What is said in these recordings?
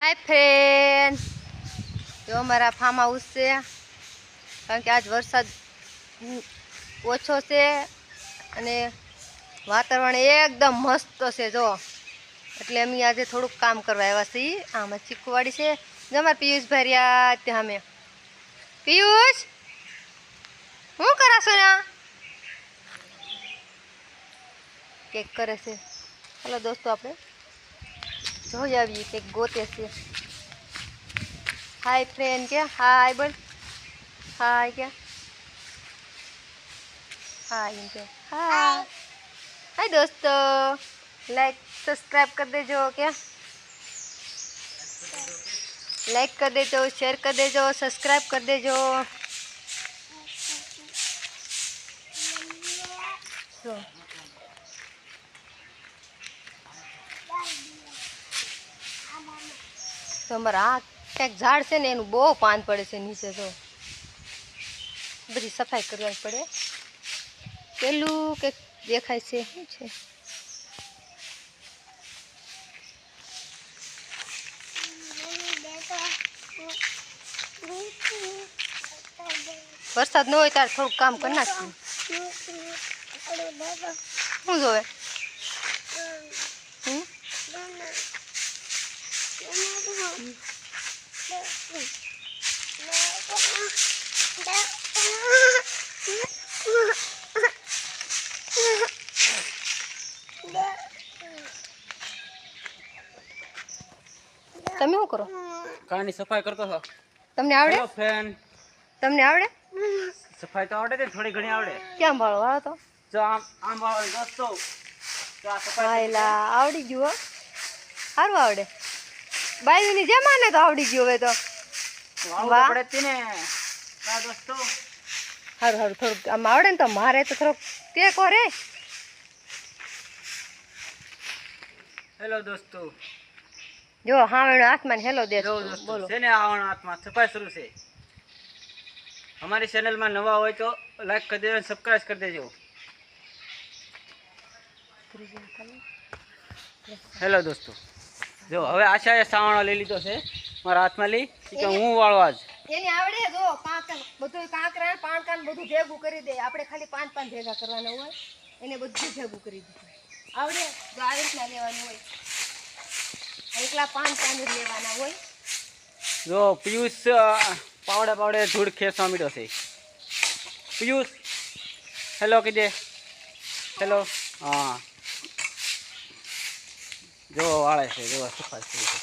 Hi friend, जो हमारा farm house से कारण के आज वरसाद ओछो से अने वातावरण एकदम मस्त से जो એટલે અમે આજે થોડુંક કામ કરવા આવ્યા છીએ। આમાં ચીકુવાડી છે જો અમારા પિયુષ ભાઈ રહ્યા ત્યાં અમે પિયુષ શું કરાશો ના કેક કરે છે। ચાલો દોસ્તો આપણે જોઈ આવીએ કેક ગોતે છે। हाय फ्रेंड क्या हाय बोल हाय क्या हाय क्या हाय हाय दोस्तों लाइक सब्सक्राइब कर देजो क्या लाइक कर देजो शेयर कर देजो सब्सक्राइब कर देजो। तो हमारा કંઈક ઝાડ છે ને એનું બહુ પાન પડે છે નીચે તો બધી સફાઈ કરવી પડે। પેલું કંઈક દેખાય છે શું છે વરસાદ ન હોય ત્યારે થોડુંક કામ કરી નાખશું। શું જોવે તમે શું કરો કાની સફાઈ કરતો છો તમને આવડે હેલો ફ્રેન્ડ તમને આવડે સફાઈ તો આવડે છે થોડી ઘણી આવડે ક્યાં ભાળો વાળો તો જો આમ વાળો દોસ્તો તો આ સફાઈ હાયલા આવડી ગયું હો સારું આવડે બાયુની જેમ આને તો આવડી ગયું હવે તો વાહ પડે તી ને કા દોસ્તો સારું સારું થોડુંક આમ આવડે ને તો મારે તો થોડોક તે કરે। હેલો દોસ્તો જો હા મેડમ હાથમાં હેલો દે જો દોસ્તો બોલો છે ને આવવાનો હાથમાં સફાઈ શરૂ છે। અમારી ચેનલમાં નવા હોય તો લાઈક કરી દેજો સબસ્ક્રાઇબ કરી દેજો। હેલો દોસ્તો જો હવે આશાએ સાવણો લઈ લીધો છે મારા હાથમાં લઈ કે હું વાળવા જ એની આવડે જો બધું કાંકરા પાણકાન બધું ભેગું કરી દે આપણે ખાલી પાંચ ભેગા કરવાના હોય એને બધું ભેગું કરી દીધું આવડે જો આ રીતના લેવાનું હોય એકલા પાંચ લેવાના હોય। જો પિયુષ પાવડે ધૂળ ખેંચવા મીડો છે પિયુષ હેલો કહી દે હેલો હા જો વાળે છે જો સફાઈ કરી છે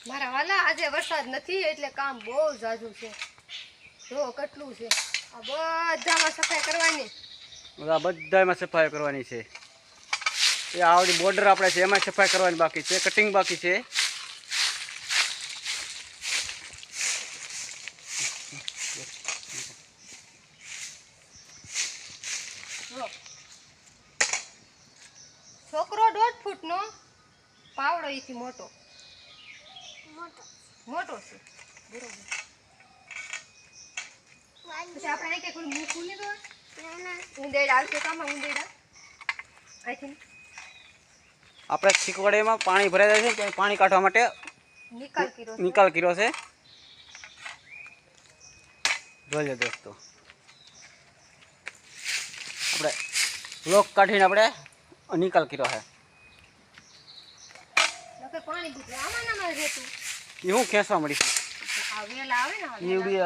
મારા વાલા આજે વરસાદ નથી એટલે કામ બહુ ઝાઝું છે જો કેટલું છે આ બધામાં સફાઈ કરવાની બધામાં સફાઈ કરવાની છે। એ આવડી બોર્ડર આપણે છે એમાં સફાઈ કરવાની બાકી છે કટિંગ બાકી છે। છોકરો 1.5 ફૂટનો પાવડો એથી મોટો મોટો છે બરોબર પછી આપણે કે કોઈ મૂકું નહીં તો ઊંદેડા આવશે કામાં ઊંદેડા આઈ થિંક આપણે ચીકવાડીમાં પાણી ભરાઈ જાય છે પાણી કાઢવા માટે નિકાલ કર્યો છે જોજો દોસ્તો આપણે બ્લોક કાઢીને આપણે નિકાલ કર્યો છે। પાણી દીધું આમાં નામાં રહેતું એ હું ખેંચવા મળી આ વેલા આવે ને એ બી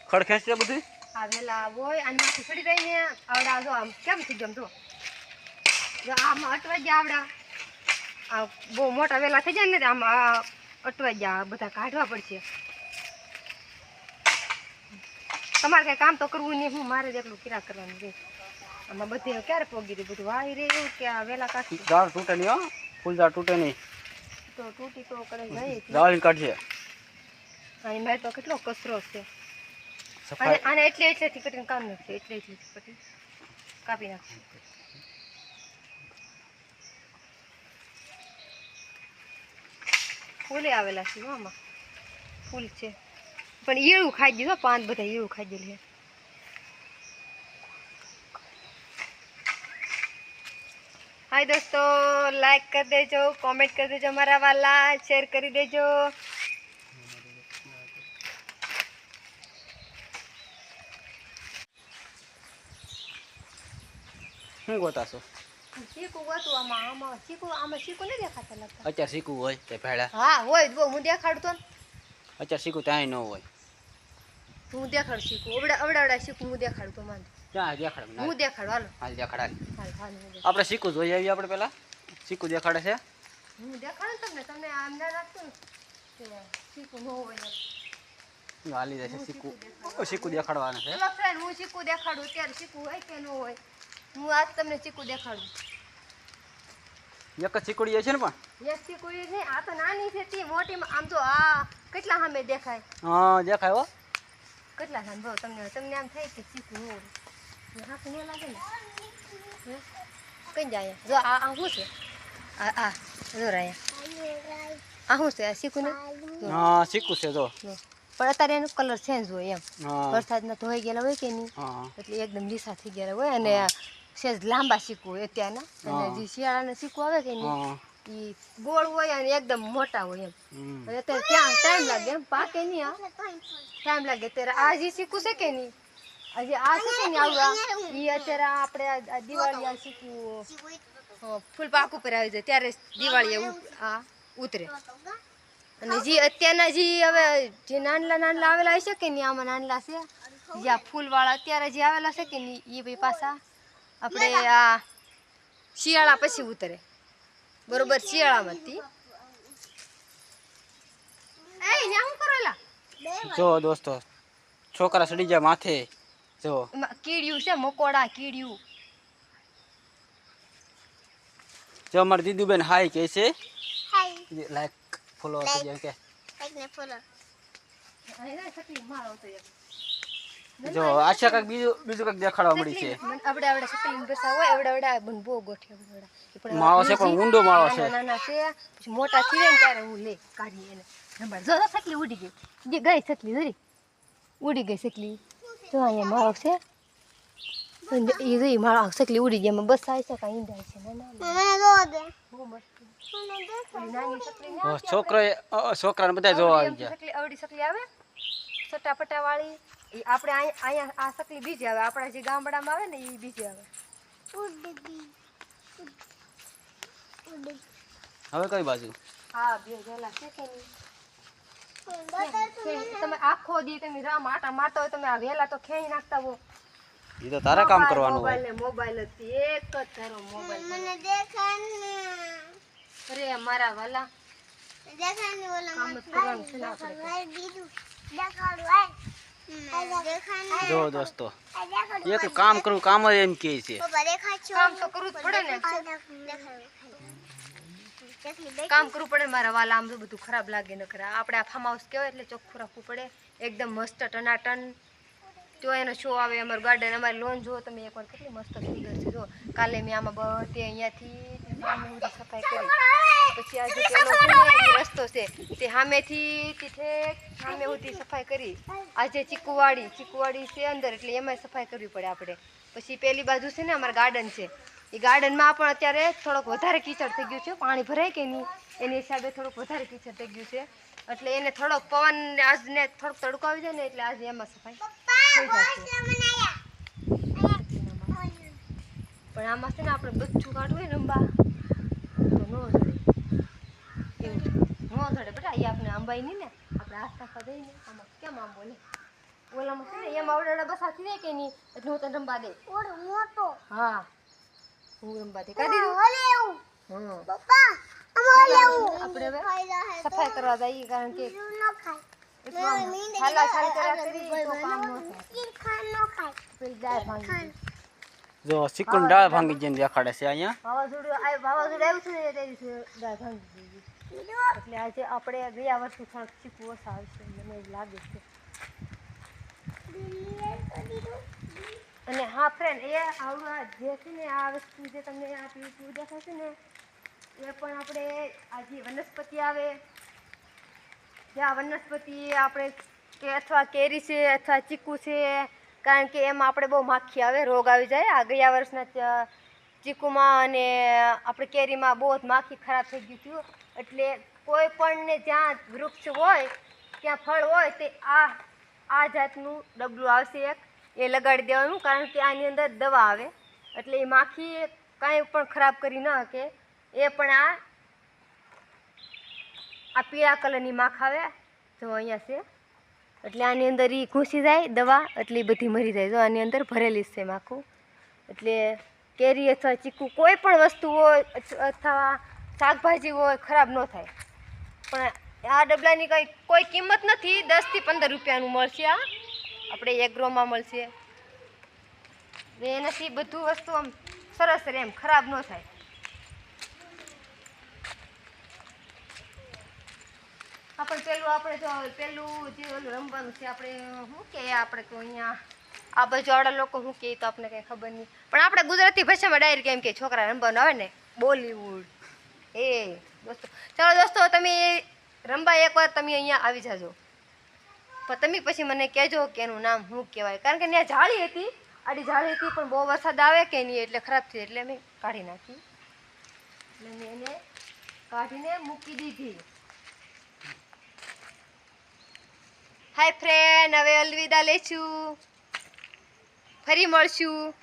ખડ ખેંચશે બધું આ વેલા હોય આમાંથી ચડી રહીને આવડા જો આમ કેમ થઈ ગયું જો આમાં અટવાઈ ગયા આવડા આ બહુ મોટા વેલા થઈ જાય ને આમ અટવાઈ ગયા બધા કાઢવા પડશે। તમારે કઈ કામ તો કરવું નહીં હું મારે જ એટલું કિરા કરવાનું છે આમાં બધી ક્યારે પોગી રહી બધું વાળી રહ્યું કે આ વેલા કાઢી ઝાડ તૂટે નહીં હો ફૂલ ઝાડ તૂટે નહીં તો તૂટી તો કરે જાય ઝાડ કાઢશે અને મેં તો કેટલો કચરો છે સફાઈ આને એટલેથી કટીને કામ નથી એટલેથી કટી કાપી નાખશે। ફૂલે આવેલા છે આમાં ફૂલ છે પણ ઈળું ખાઈ ગયું પાન બધા ઈળું ખાઈ ગયેલું છે। હાય હાય દોસ્તો, લાઈક કરી દેજો, કોમેન્ટ કરી દેજો મારા વાલા, શેર કરી દેજો. શું ગોતાશો? શીખું ગોતું આમાં શીખું નહીં દેખાતા લાગતા. અત્યારે શીખવું હોય તે ભેળા. હા હોય તો હું દેખાડતો ને. અત્યારે શીખવું ત્યાં ન હોય. હું દેખાડ શીખું અવડા શીખું હું દેખાડું તો માન ત્યાં દેખાડ. હું દેખાડું હાલો. હાલ દેખાડ. હાલ હું દેખાડું. આપણે શીખવું જોઈએ આવીએ આપણે પહેલાં. શીખવું દેખાડે છે. હું દેખાડું તમને આમ ના રાખતું ને કે શીખું ન હોય એમ. હાલી જાય છે શીખવું. શીખવું દેખાડવાનું છે. ચલો ફ્રેન્ડ હું શીખું દેખાડું. અત્યારે શીખું હોય કે ન હોય હું આજ તમને શીખું દેખાડું. એક જ શીખવડી છે ને પણ. એક શીખું છે આ તો નાની છે તે મોટી આમ તો આ કેટલા સામે દેખાય. હા દેખાય હો. કેટલા સામે ભાવ તમને આમ થાય કે શીખું ન હોય હાથ ન લાગે ને હે? કઈ જાય જો આ શું છે આ જો રહ્યા આ શું છે આ શીખું ને હા શીખવું છે જો. પણ અત્યારે એનો કલર ચેન્જ હોય એમ હા વરસાદના ધોઈ ગયેલા હોય કે નહીં હા એટલે એકદમ લીસા થઈ ગયેલા હોય અને સેજ લાંબા શીખવું હોય અત્યારના અને જે શિયાળાના શીખવું આવે કે નહીં હા. એ ગોળ હોય અને એકદમ મોટા હોય એમ હમ. અને અત્યારે ત્યાં ટાઈમ લાગે એમ પાકે નહીં આ ટાઈમ લાગે ત્યારે આ જે શીખવું છે કે નહીં આજે આ છે કે નહીં આવડા એ અત્યારે આપણે આ દિવાળી આ શીખવું ફૂલ પાક ઉપર આવી જાય ત્યારે દિવાળી આ ઉતરે અને જે અત્યારના જે હવે જે નાનલા આવેલા હશે કે નહીં આમાં નાનલા છે જે આ ફૂલવાળા અત્યારે જે આવેલા છે કે નહીં એ ભાઈ પાછા આપણે આ શિયાળા પછી ઉતરે બરોબર શિયાળામાંથી શું કરેલા જો દોસ્તો છોકરા સડી જાય માથે જો કીડિયું છે મકોડા કીડિયું જો અમારી દીદુબેન હાય કે છે લાઈક ફોલો કરી જાય કે જો આશા કાંઈક બીજું કાંઈક દેખાડવા મળી છે. આપણે સકલી બેસા હોય એવડા બહુ ગોઠે માળો છે પણ ઊંડો માળો છે. નાના છે પછી મોટા થઈ ને ત્યારે હું લે કાઢી એને રંબાડ જો સકલી ઉડી ગઈ સકલી જરી ઉડી ગઈ સકલી તો અહીંયા માળો છે એ જોઈ માળો સકલી ઉડી ગઈ એમાં બસ આવી છે કાંઈ ઈંડા છે છોકરાને બધા જોવા આવી જાય. સકલી આવડી સકલી આવે સટાપટા વાળી એ આપણે અહીંયા આ સકલી બીજી આવે આપણા જે ગામડામાં આવે ને એ બીજી આવે. હવે કઈ બાજુ? હા બે જોલા છે કે નહીં તમે આખો દી તમે રામ આટા મારતા હોય તમે આ વેલા તો ખેઈ નાખતા હો. એ તો તારે કામ કરવાનું હોય. મોબાઈલ હતી એક જ તારો મોબાઈલ મને દેખાડ ને. અરે મારા વાલા દેખાડ ઓલા કામ કરવાનું છે ને આપણે બીજું દેખાડું જો દોસ્તો એક કામ કરવું કામ જ એમ કે છે. કામ તો કરવું જ પડે ને કામ કરવું પડે મારા વાલા આમ તો બધું ખરાબ લાગે ન કરે આપણે આ ફાર્મ હાઉસ કહેવાય એટલે ચોખ્ખું રાખવું પડે એકદમ મસ્ત ટનાટન જો એનો શો આવે અમારું ગાર્ડન અમારી લોન જુઓ તમે એકવાર કેટલી મસ્ત સુંદર છે જો કાલે મેં આમાં બધે અહીંયાથી સફાઈ કરી પછી આજે પેલો રસ્તો છે તે સામેથી સામે સુધી સફાઈ કરી આજે ચીકુવાડી છે અંદર એટલે એમાં સફાઈ કરવી પડે આપણે પછી પેલી બાજુ છે ને અમારું ગાર્ડન છે એ ગાર્ડનમાં પણ અત્યારે થોડોક વધારે કીચડ થઈ ગયું છે પાણી ભરાય કે નહીં એની હિસાબે થોડુંક વધારે કીચડ થઈ ગયું છે એટલે એને થોડોક પવન આજને થોડોક તડકો આવી જાય ને એટલે આજે એમાં સફાઈ થઈ જશે પણ આમાં છે ને આપણે બચ્ચું કાઢવું હોય રંબા તો ન જડે એવું ન જડે બેટા એ આપણે અંબાઈ નહીં ને આપણે આસ્થા દઈને આમાં કેમ આમ બોલે ઓલામાં છે ને એમાં આવડા બસા થઈ જાય કે નહીં એટલે હું તને રંબા દે મોટો હા હું રંબા દે કાઢી દઉં આપણે હવે સફાઈ કરવા જઈએ કારણ કે જો સિકુન ડાળ ભાંગી જઈને દેખાડે છે અહીંયા. વાવાઝોડું આવ્યું છે ને તે દિવસે ડાળ ભાંગી ગઈ એટલે આજે આપણે ગયા વર્ષે થોડોક ચીકુ ઓછા આવશે મને એવું લાગે છે. અને હા ફ્રેન્ડ એ આવડું જે છે ને આ વસ્તુ જે તમને આ પીવું દેખાશે ને એ પણ આપણે આ જે વનસ્પતિ આવે જે આ વનસ્પતિ આપણે કે અથવા કેરી છે અથવા ચીકુ છે કારણ કે એમાં આપણે બહુ માખી આવે રોગ આવી જાય આ ગયા વર્ષના ચીકુમાં અને આપણે કેરીમાં બહુ જ માખી ખરાબ થઈ ગયું હતું. એટલે કોઈ પણને જ્યાં વૃક્ષ હોય ત્યાં ફળ હોય તે આ જાતનું ડબલું આવશે એક, એ લગાડી દેવાનું. કારણ કે આની અંદર દવા આવે એટલે એ માખી કાંઈ પણ ખરાબ કરી ન શકે. એ પણ આ પીળા કલરની માખ આવે, જો અહીંયા છે, એટલે આની અંદર એ ઘૂસી જાય દવા, એટલે એ બધી મરી જાય. જો આની અંદર ભરેલી છે માખું. એટલે કેરી અથવા ચીકુ કોઈ પણ વસ્તુ હોય અથવા શાકભાજી હોય ખરાબ ન થાય. પણ આ ડબલાની કોઈ કિંમત નથી, 10 થી 15 રૂપિયાનું મળશે. આ આપણે એગ્રોમાં મળશે. એનાથી બધું વસ્તુ આમ સરસ રહે, એમ ખરાબ ન થાય. આપણે પેલું જે ઓલું રમવાનું છે, આપણે શું કે આપણે તો અહીંયા આ બાજુવાળા લોકો શું કહે તો આપણે કંઈ ખબર નહીં, પણ આપણે ગુજરાતી ભાષામાં ડાયરેક્ટ એમ કે છોકરા રમવાનું આવે ને બોલીવુડ. દોસ્તો, ચાલો દોસ્તો, તમે રમવા એકવાર તમે અહીંયા આવી જાજો. પણ તમે પછી મને કહેજો કે એનું નામ શું કહેવાય. કારણ કે ત્યાં જાળી હતી, આડી જાળી હતી, પણ બહુ વરસાદ આવે કે નહીં એટલે ખરાબ થઈ, એટલે મેં કાઢી નાખી. એટલે મેં એને કાઢીને મૂકી દીધી. હાય ફ્રેન્ડ, હવે અલવિદા લઈશું, ફરી મળશું.